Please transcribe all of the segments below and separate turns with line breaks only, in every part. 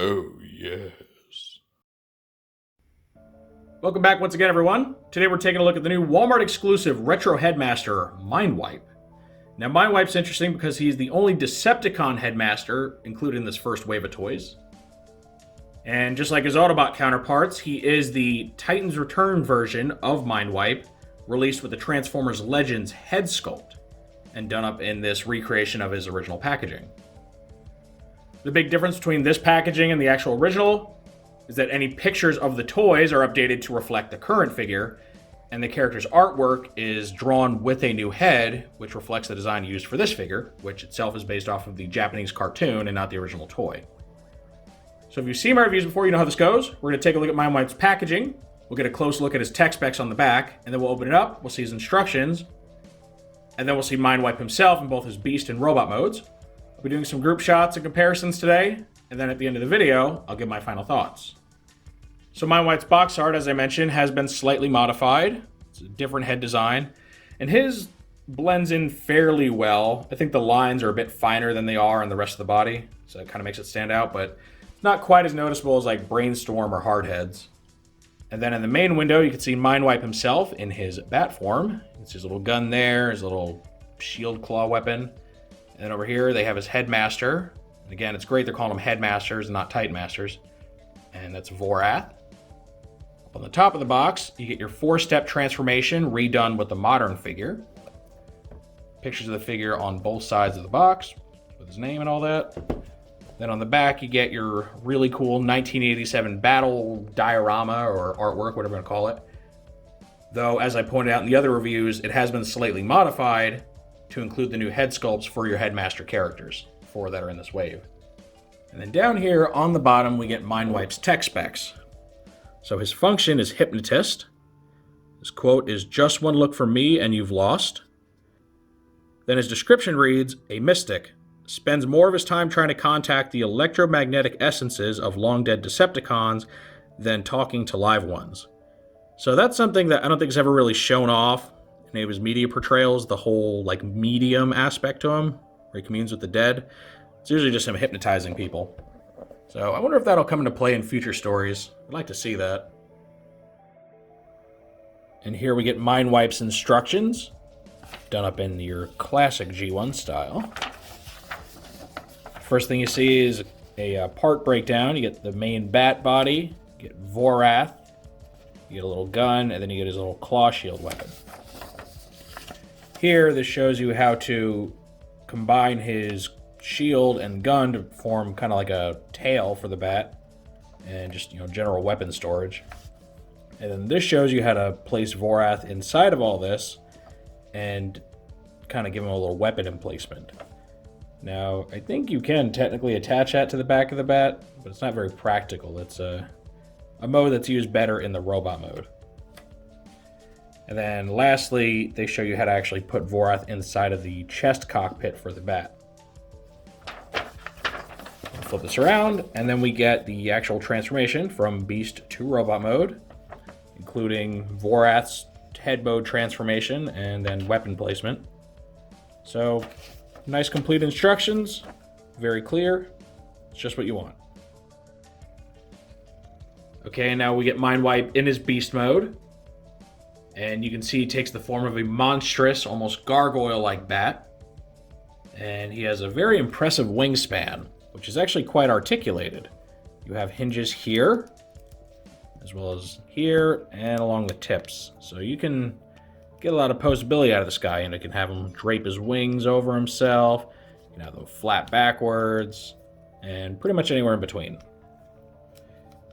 Oh, yes.
Welcome back once again, everyone. Today we're taking a look at the new Walmart exclusive retro Headmaster, Mindwipe. Now, Mindwipe's interesting because he's the only Decepticon Headmaster included in this first wave of toys. And just like his Autobot counterparts, he is the Titan's Return version of Mindwipe, released with the Transformers Legends head sculpt, and done up in this recreation of his original packaging. The big difference between this packaging and the actual original is that any pictures of the toys are updated to reflect the current figure, and the character's artwork is drawn with a new head, which reflects the design used for this figure, which itself is based off of the Japanese cartoon and not the original toy. So if you've seen my reviews before, you know how this goes. We're going to take a look at Mindwipe's packaging, we'll get a close look at his tech specs on the back, and then we'll open it up, we'll see his instructions, and then we'll see Mindwipe himself in both his beast and robot modes. I'll be doing some group shots and comparisons today, and then at the end of the video, I'll give my final thoughts. So Mindwipe's box art, as I mentioned, has been slightly modified. It's a different head design, and his blends in fairly well. I think the lines are a bit finer than they are on the rest of the body, so it kind of makes it stand out, but not quite as noticeable as like Brainstorm or Hardheads. And then in the main window, you can see Mindwipe himself in his bat form. It's his little gun there, his little shield claw weapon. And then over here, they have his Headmaster. And again, it's great they're calling them Headmasters and not Titanmasters. And that's Vorath. Up on the top of the box, you get your 4-step transformation redone with the modern figure. Pictures of the figure on both sides of the box with his name and all that. Then on the back, you get your really cool 1987 battle diorama or artwork, whatever you want to call it. Though, as I pointed out in the other reviews, it has been slightly modified to include the new head sculpts for your Headmaster characters, 4 that are in this wave. And then down here on the bottom, we get Mindwipe's tech specs. So his function is Hypnotist. His quote is, "Just one look from me and you've lost." Then his description reads, "A mystic. Spends more of his time trying to contact the electromagnetic essences of long-dead Decepticons than talking to live ones." So that's something that I don't think is ever really shown off in any of his media portrayals, the whole like medium aspect to him, where he communes with the dead. It's usually just him hypnotizing people. So I wonder if that'll come into play in future stories. I'd like to see that. And here we get Mindwipe's instructions, done up in your classic G1 style. First thing you see is a part breakdown. You get the main bat body, you get Vorath, you get a little gun, and then you get his little claw shield weapon. Here, this shows you how to combine his shield and gun to form kind of like a tail for the bat, and just, general weapon storage. And then this shows you how to place Vorath inside of all this and kind of give him a little weapon emplacement. Now, I think you can technically attach that to the back of the bat, but it's not very practical. It's a mode that's used better in the robot mode. And then lastly, they show you how to actually put Vorath inside of the chest cockpit for the bat. Flip this around, and then we get the actual transformation from beast to robot mode, including Vorath's head mode transformation and then weapon placement. So, nice complete instructions, very clear. It's just what you want. Okay, now we get Mindwipe in his beast mode. And you can see he takes the form of a monstrous, almost gargoyle-like bat. And he has a very impressive wingspan, which is actually quite articulated. You have hinges here, as well as here, and along the tips. So you can get a lot of posability out of this guy, and you can have him drape his wings over himself, you can have them flap backwards, and pretty much anywhere in between.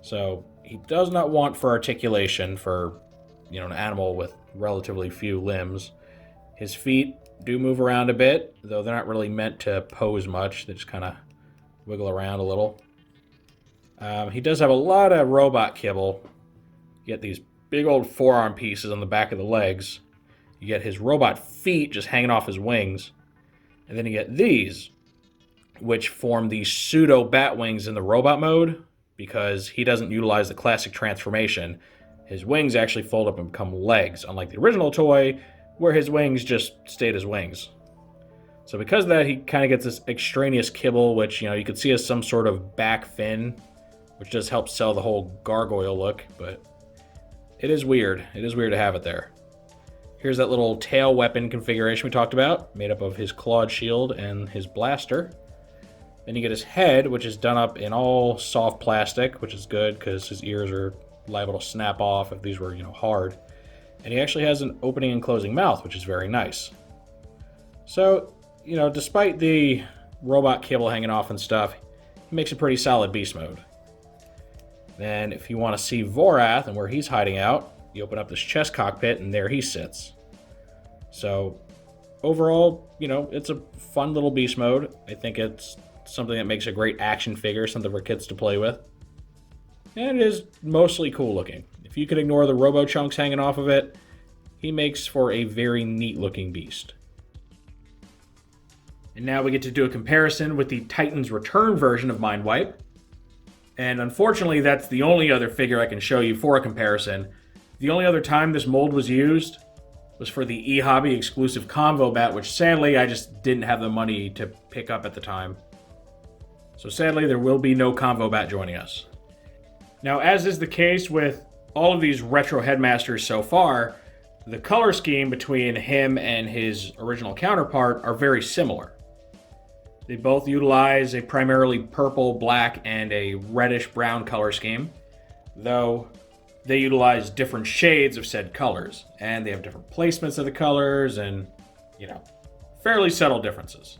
So he does not want for articulation for, an animal with relatively few limbs. His feet do move around a bit, though they're not really meant to pose much. They just kind of wiggle around a little. He does have a lot of robot kibble. You get these big old forearm pieces on the back of the legs. You get his robot feet just hanging off his wings. And then you get these, which form the pseudo bat wings in the robot mode, because he doesn't utilize the classic transformation. His wings actually fold up and become legs, unlike the original toy, where his wings just stayed as wings. So because of that, he kind of gets this extraneous kibble, which, you could see as some sort of back fin which does help sell the whole gargoyle look, but it is weird. It is weird to have it there. Here's that little tail weapon configuration we talked about, made up of his clawed shield and his blaster. Then you get his head, which is done up in all soft plastic, which is good because his ears are liable to snap off if these were, hard. And he actually has an opening and closing mouth, which is very nice. So, despite the robot cable hanging off and stuff, he makes a pretty solid beast mode. Then if you want to see Vorath and where he's hiding out, you open up this chest cockpit and there he sits. So overall, it's a fun little beast mode. I think it's something that makes a great action figure, something for kids to play with. And it is mostly cool looking. If you could ignore the robo chunks hanging off of it, he makes for a very neat looking beast. And now we get to do a comparison with the Titan's Return version of Mindwipe. And unfortunately, that's the only other figure I can show you for a comparison. The only other time this mold was used was for the eHobby exclusive Convo Bat, which sadly I just didn't have the money to pick up at the time. So sadly, there will be no Convo Bat joining us. Now, as is the case with all of these retro Headmasters so far, the color scheme between him and his original counterpart are very similar. They both utilize a primarily purple, black, and a reddish-brown color scheme, though they utilize different shades of said colors, and they have different placements of the colors and, fairly subtle differences.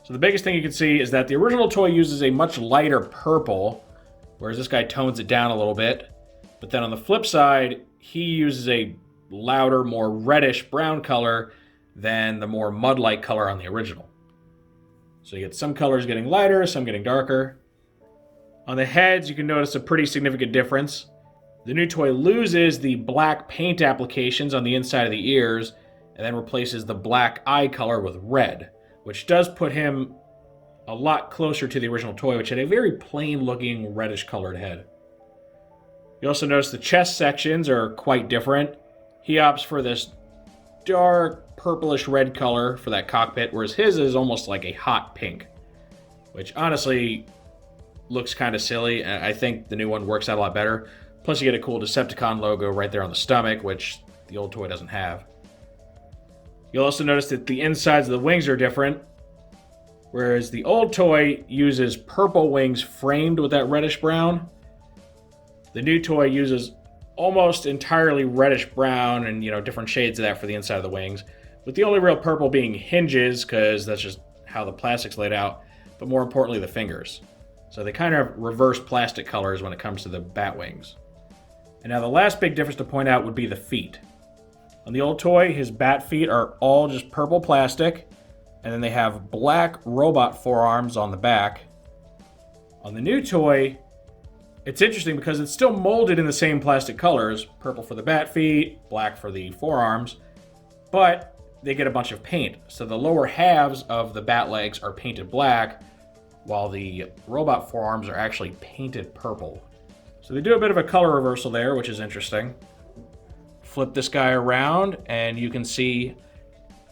So the biggest thing you can see is that the original toy uses a much lighter purple, whereas this guy tones it down a little bit. But then on the flip side, he uses a louder, more reddish-brown color than the more mud-like color on the original. So you get some colors getting lighter, some getting darker. On the heads, you can notice a pretty significant difference. The new toy loses the black paint applications on the inside of the ears, and then replaces the black eye color with red, which does put him a lot closer to the original toy, which had a very plain-looking reddish-colored head. You also notice the chest sections are quite different. He opts for this dark purplish red color for that cockpit, whereas his is almost like a hot pink, which honestly looks kind of silly. I think the new one works out a lot better. Plus you get a cool Decepticon logo right there on the stomach, which the old toy doesn't have. You'll also notice that the insides of the wings are different, whereas the old toy uses purple wings framed with that reddish brown. The new toy uses almost entirely reddish brown and, different shades of that for the inside of the wings, with the only real purple being hinges, because that's just how the plastic's laid out, but more importantly, the fingers. So they kind of reverse plastic colors when it comes to the bat wings. And now the last big difference to point out would be the feet. On the old toy, his bat feet are all just purple plastic, and then they have black robot forearms on the back. On the new toy, it's interesting because it's still molded in the same plastic colors, purple for the bat feet, black for the forearms, but they get a bunch of paint. So the lower halves of the bat legs are painted black, while the robot forearms are actually painted purple. So they do a bit of a color reversal there, which is interesting. Flip this guy around, and you can see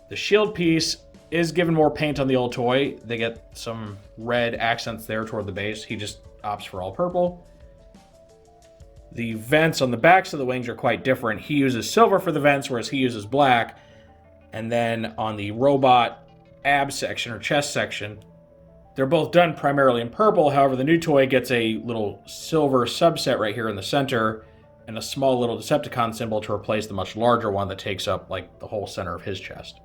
the shield piece is given more paint on the old toy. They get some red accents there toward the base. He just opts for all purple. The vents on the backs of the wings are quite different. He uses silver for the vents, whereas he uses black. And then on the robot ab section or chest section, they're both done primarily in purple. However, the new toy gets a little silver subset right here in the center and a small little Decepticon symbol to replace the much larger one that takes up like the whole center of his chest.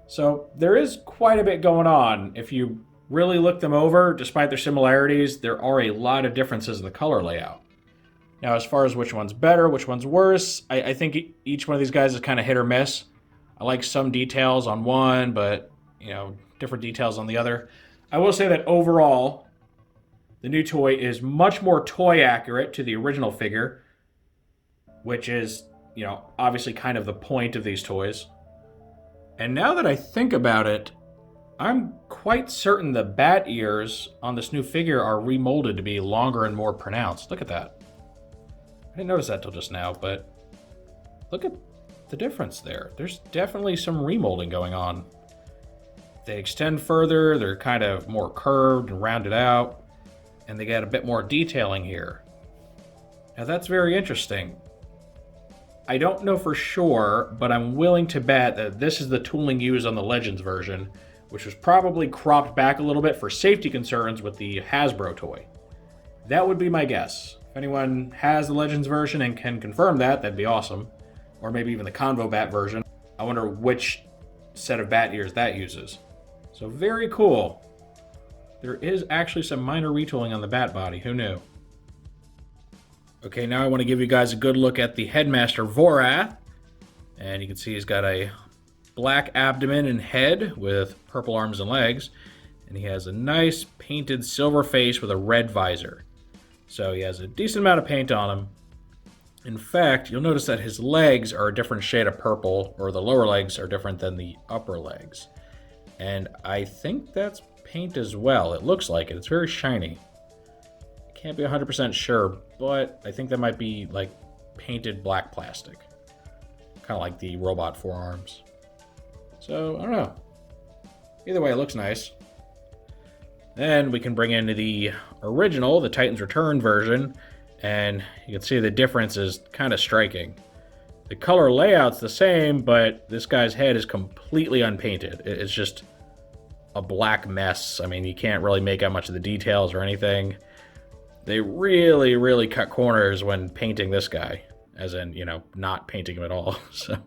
So there is quite a bit going on. If you really look them over, despite their similarities, there are a lot of differences in the color layout. Now, as far as which one's better, which one's worse, I think each one of these guys is kind of hit or miss. I like some details on one, but, different details on the other. I will say that overall, the new toy is much more toy accurate to the original figure, which is, obviously kind of the point of these toys. And now that I think about it, I'm quite certain the bat ears on this new figure are remolded to be longer and more pronounced. Look at that. I didn't notice that till just now, but look at the difference there. There's definitely some remolding going on. They extend further, they're kind of more curved and rounded out. and they get a bit more detailing here. Now that's very interesting. I don't know for sure, but I'm willing to bet that this is the tooling used on the Legends version, which was probably cropped back a little bit for safety concerns with the Hasbro toy. That would be my guess. If anyone has the Legends version and can confirm that, that'd be awesome. Or maybe even the Convo Bat version. I wonder which set of bat ears that uses. So very cool. There is actually some minor retooling on the bat body. Who knew? Okay, now I want to give you guys a good look at the Headmaster Vorath. And you can see he's got a black abdomen and head with purple arms and legs. And he has a nice painted silver face with a red visor. So he has a decent amount of paint on him. In fact, you'll notice that his legs are a different shade of purple, or the lower legs are different than the upper legs. And I think that's paint as well. It looks like it. It's very shiny. Can't be 100% sure, but I think that might be like painted black plastic. Kind of like the robot forearms. So, I don't know. Either way, it looks nice. Then we can bring in the original, the Titans Return version, and you can see the difference is kind of striking. The color layout's the same, but this guy's head is completely unpainted. It's just a black mess. I mean, you can't really make out much of the details or anything. They really, really cut corners when painting this guy, as in, you know, not painting him at all. So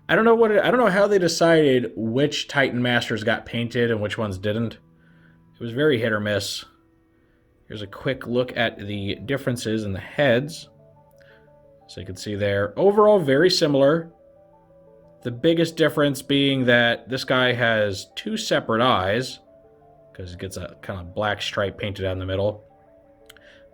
I don't know how they decided which Titan Masters got painted and which ones didn't. It was very hit or miss. Here's a quick look at the differences in the heads. So you can see there, overall very similar. The biggest difference being that this guy has two separate eyes, because it gets a kind of black stripe painted down the middle.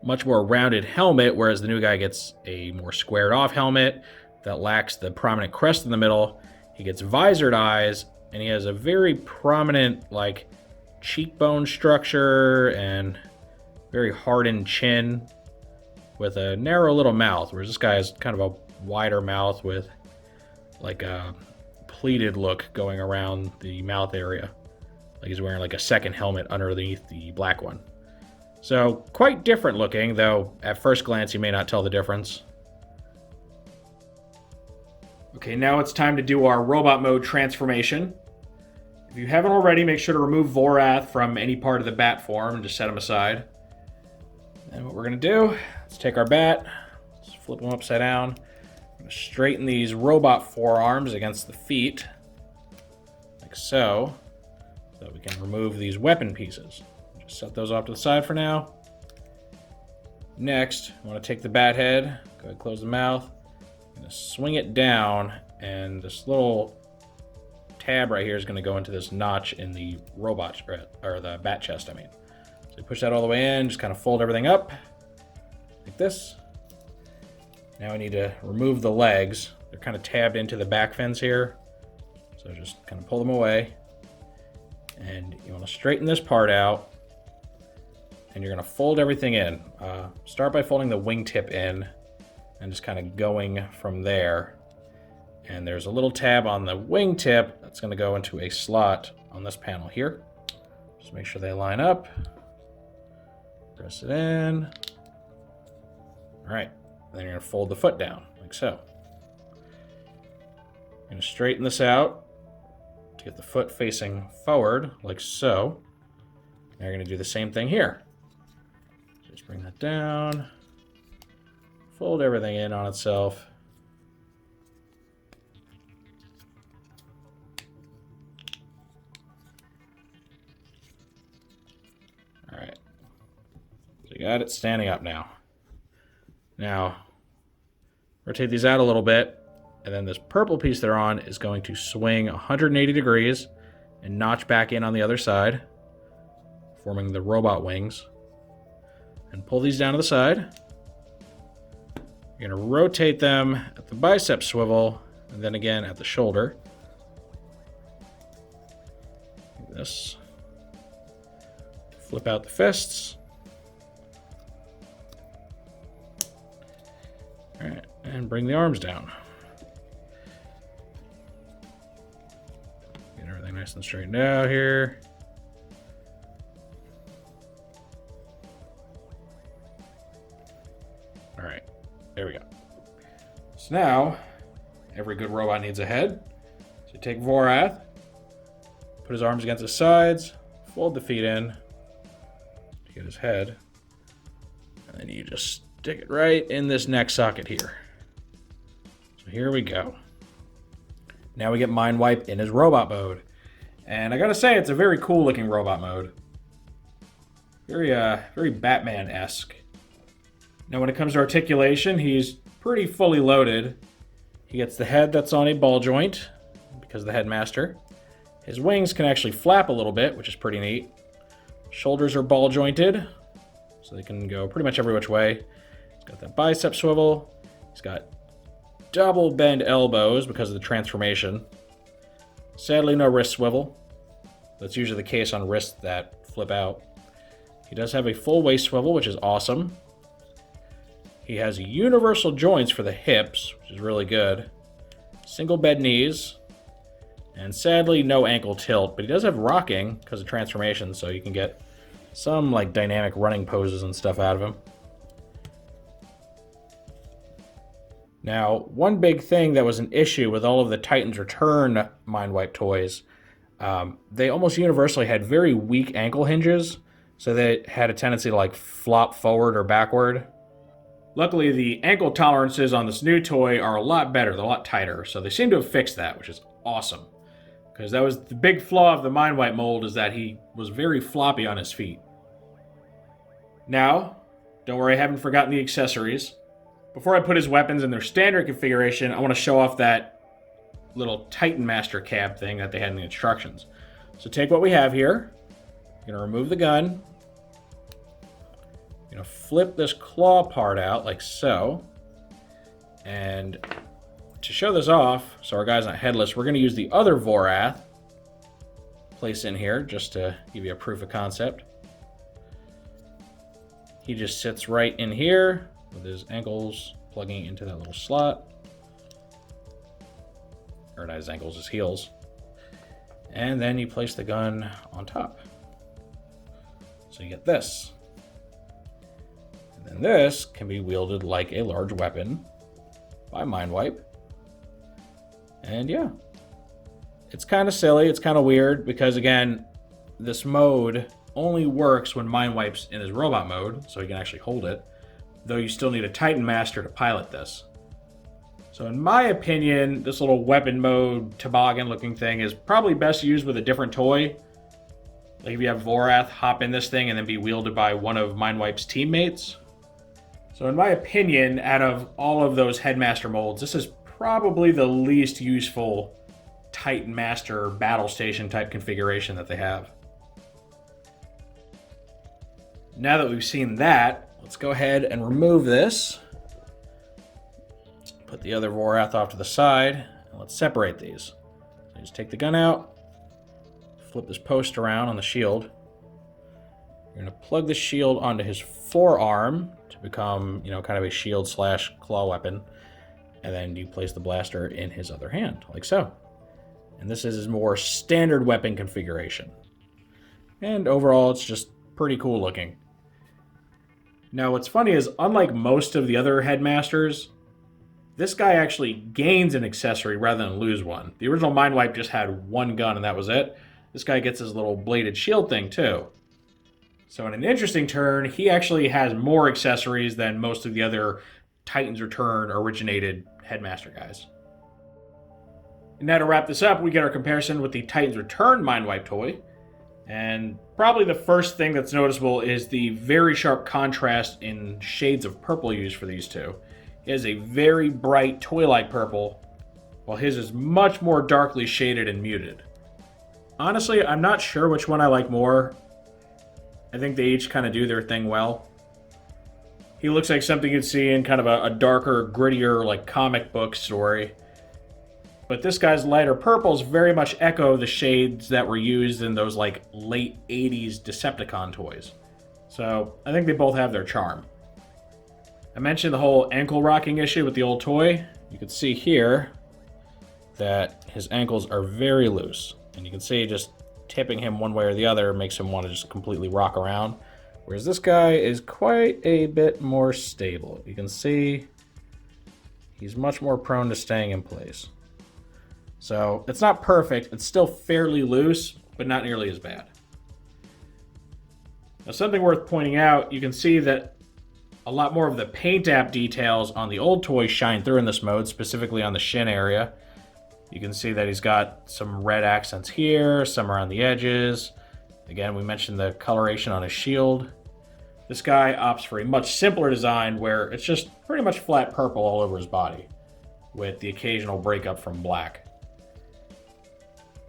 Much more rounded helmet, whereas the new guy gets a more squared off helmet that lacks the prominent crest in the middle. He gets visored eyes, and he has a very prominent, like, cheekbone structure and very hardened chin with a narrow little mouth, whereas this guy has kind of a wider mouth with like a pleated look going around the mouth area. Like he's wearing like a second helmet underneath the black one. So quite different looking, though at first glance you may not tell the difference. Okay, now it's time to do our robot mode transformation. If you haven't already, make sure to remove Vorath from any part of the bat form and just set him aside. And what we're going to do, let's take our bat, let's flip him upside down. I'm going to straighten these robot forearms against the feet, like so that we can remove these weapon pieces. Just set those off to the side for now. Next, I want to take the bat head, go ahead and close the mouth. I'm going to swing it down, and this little tab right here is going to go into this notch in the robot, or the bat chest, I mean. So you push that all the way in, just kind of fold everything up, like this. Now I need to remove the legs. They're kind of tabbed into the back fins here. So just kind of pull them away. And you want to straighten this part out. And you're going to fold everything in. Start by folding the wingtip in, and just kind of going from there. And there's a little tab on the wingtip that's going to go into a slot on this panel here. Just make sure they line up. Press it in. All right. Then you're going to fold the foot down, like so. You're going to straighten this out to get the foot facing forward, like so. Now you're going to do the same thing here. Just bring that down. Fold everything in on itself. All right. So you got it standing up now. Now, rotate these out a little bit, and then this purple piece they're on is going to swing 180 degrees and notch back in on the other side, forming the robot wings. And pull these down to the side. You're going to rotate them at the bicep swivel, and then again at the shoulder. Like this. Flip out the fists. All right, and bring the arms down. Get everything nice and straightened out here. All right, there we go. So now, every good robot needs a head. So you take Vorath, put his arms against his sides, fold the feet in, get his head, and then you just stick it right in this neck socket here. So here we go. Now we get Mindwipe in his robot mode. And I gotta say, it's a very cool looking robot mode. Very Batman-esque. Now when it comes to articulation, he's pretty fully loaded. He gets the head that's on a ball joint, because of the Headmaster. His wings can actually flap a little bit, which is pretty neat. Shoulders are ball jointed, so they can go pretty much every which way. He's got that bicep swivel. He's got double bend elbows because of the transformation. Sadly, no wrist swivel. That's usually the case on wrists that flip out. He does have a full waist swivel, which is awesome. He has universal joints for the hips, which is really good. Single bed knees. And sadly, no ankle tilt, but he does have rocking because of transformation, so you can get some like dynamic running poses and stuff out of him. Now, one big thing that was an issue with all of the Titans Return Mindwipe toys, they almost universally had very weak ankle hinges, so they had a tendency to like flop forward or backward. Luckily, the ankle tolerances on this new toy are a lot better, they're a lot tighter, so they seem to have fixed that, which is awesome. Because that was the big flaw of the Mindwipe mold, is that he was very floppy on his feet. Now, don't worry, I haven't forgotten the accessories. Before I put his weapons in their standard configuration, I want to show off that little Titan Master cab thing that they had in the instructions. So take what we have here. You're going to remove the gun. You're going to flip this claw part out like so. And to show this off, so our guy's not headless, we're going to use the other Vorath. Place in here just to give you a proof of concept. He just sits right in here with his ankles plugging into that little slot. Or not his ankles, his heels. And then you place the gun on top. So you get this. And then this can be wielded like a large weapon by Mindwipe. And yeah, it's kind of silly, it's kind of weird, because again, this mode only works when Mindwipe's in his robot mode, so he can actually hold it, though you still need a Titan Master to pilot this. So in my opinion, this little weapon mode toboggan looking thing is probably best used with a different toy. Like if you have Vorath hop in this thing and then be wielded by one of Mindwipe's teammates. So in my opinion, out of all of those Headmaster molds, this is probably the least useful Titan Master battle station type configuration that they have. Now that we've seen that, let's go ahead and remove this. Put the other Vorath off to the side, and let's separate these. So just take the gun out, flip this post around on the shield. You're going to plug the shield onto his forearm to become, kind of a shield / claw weapon. And then you place the blaster in his other hand, like so. And this is his more standard weapon configuration. And overall, it's just pretty cool looking. Now, what's funny is, unlike most of the other Headmasters, this guy actually gains an accessory rather than lose one. The original Mindwipe just had one gun and that was it. This guy gets his little bladed shield thing too. So in an interesting turn, he actually has more accessories than most of the other Titans Return originated Headmaster guys. And now to wrap this up, we get our comparison with the Titans Return Mindwipe toy. And probably the first thing that's noticeable is the very sharp contrast in shades of purple used for these two. He has a very bright toy-like purple, while his is much more darkly shaded and muted. Honestly, I'm not sure which one I like more. I think they each kind of do their thing well. He looks like something you'd see in kind of a darker, grittier, like comic book story. But this guy's lighter purples very much echo the shades that were used in those like late 80s Decepticon toys. So I think they both have their charm. I mentioned the whole ankle rocking issue with the old toy. You can see here that his ankles are very loose. And you can see just tipping him one way or the other makes him want to just completely rock around. Whereas this guy is quite a bit more stable. You can see he's much more prone to staying in place. So it's not perfect. It's still fairly loose, but not nearly as bad. Now, something worth pointing out, you can see that a lot more of the paint app details on the old toy shine through in this mode, specifically on the shin area. You can see that he's got some red accents here, some around the edges. Again, we mentioned the coloration on his shield. This guy opts for a much simpler design where it's just pretty much flat purple all over his body, with the occasional breakup from black.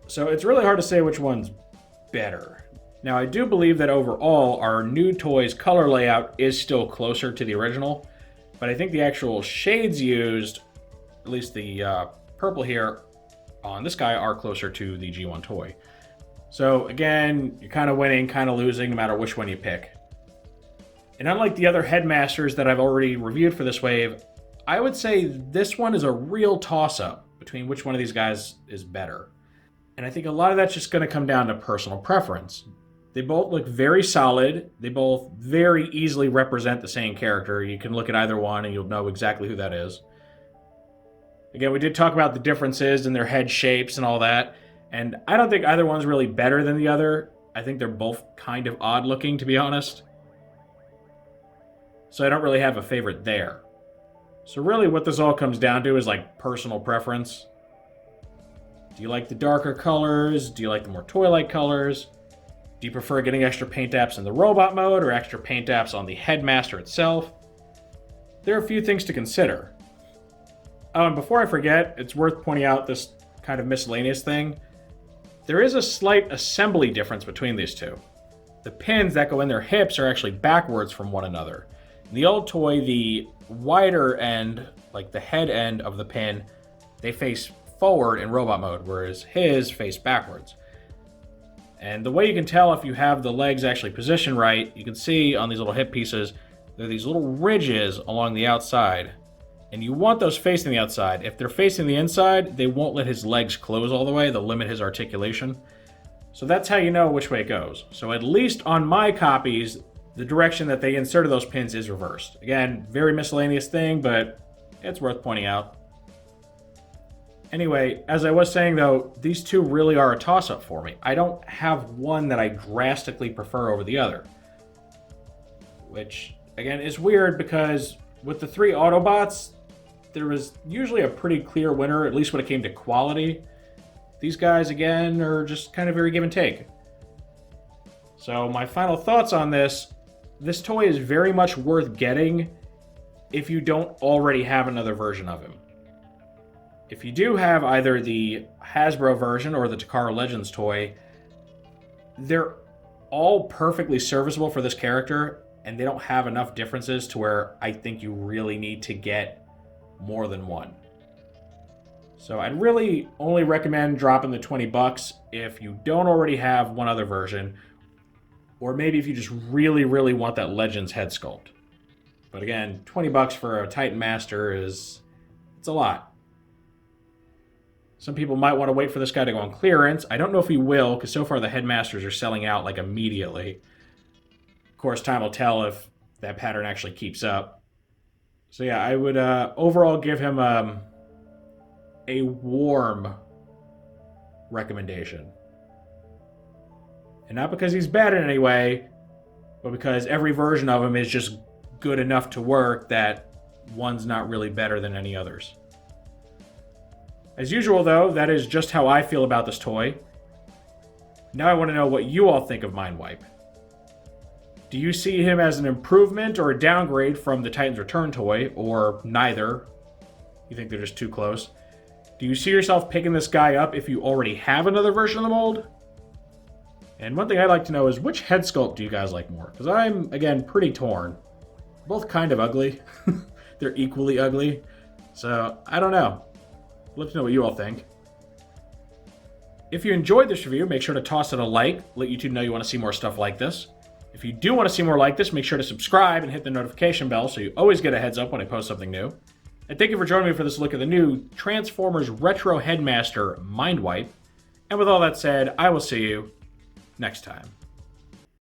So it's really hard to say which one's better. Now, I do believe that overall, our new toy's color layout is still closer to the original, but I think the actual shades used, at least the purple here on this guy, are closer to the G1 toy. So again, you're kind of winning, kind of losing, no matter which one you pick. And unlike the other Headmasters that I've already reviewed for this wave, I would say this one is a real toss-up between which one of these guys is better. And I think a lot of that's just going to come down to personal preference. They both look very solid. They both very easily represent the same character. You can look at either one and you'll know exactly who that is. Again, we did talk about the differences in their head shapes and all that. And I don't think either one's really better than the other. I think they're both kind of odd looking, to be honest. So I don't really have a favorite there. So really what this all comes down to is like personal preference. Do you like the darker colors? Do you like the more toy-like colors? Do you prefer getting extra paint apps in the robot mode or extra paint apps on the Headmaster itself? There are a few things to consider. Oh, and before I forget, it's worth pointing out this kind of miscellaneous thing. There is a slight assembly difference between these two. The pins that go in their hips are actually backwards from one another. In the old toy, the wider end, like the head end of the pin, they face forward in robot mode, whereas his face backwards. And the way you can tell if you have the legs actually positioned right, you can see on these little hip pieces, there are these little ridges along the outside. And you want those facing the outside. If they're facing the inside, they won't let his legs close all the way. They'll limit his articulation. So that's how you know which way it goes. So at least on my copies, the direction that they inserted those pins is reversed. Again, very miscellaneous thing, but it's worth pointing out. Anyway, as I was saying though, these two really are a toss-up for me. I don't have one that I drastically prefer over the other. Which, again, is weird because with the three Autobots, there was usually a pretty clear winner, at least when it came to quality. These guys, again, are just kind of very give and take. So my final thoughts on this toy is very much worth getting if you don't already have another version of him. If you do have either the Hasbro version or the Takara Legends toy, they're all perfectly serviceable for this character, and they don't have enough differences to where I think you really need to get more than one. So I'd really only recommend dropping the $20 if you don't already have one other version, or maybe if you just really, really want that Legends head sculpt. But again, $20 for a Titan Master it's a lot. Some people might want to wait for this guy to go on clearance. I don't know if he will, because so far the Headmasters are selling out like immediately. Of course, time will tell if that pattern actually keeps up. So yeah, I would overall give him a warm recommendation. And not because he's bad in any way, but because every version of him is just good enough to work that one's not really better than any others. As usual, though, that is just how I feel about this toy. Now I want to know what you all think of Mindwipe. Do you see him as an improvement or a downgrade from the Titans Return toy, or neither? You think they're just too close? Do you see yourself picking this guy up if you already have another version of the mold? And one thing I'd like to know is, which head sculpt do you guys like more? Because I'm, again, pretty torn. Both kind of ugly. They're equally ugly. So, I don't know. Let us know what you all think. If you enjoyed this review, make sure to toss it a like. Let YouTube know you want to see more stuff like this. If you do want to see more like this, make sure to subscribe and hit the notification bell so you always get a heads up when I post something new. And thank you for joining me for this look at the new Transformers Retro Headmaster Mindwipe. And with all that said, I will see you next time.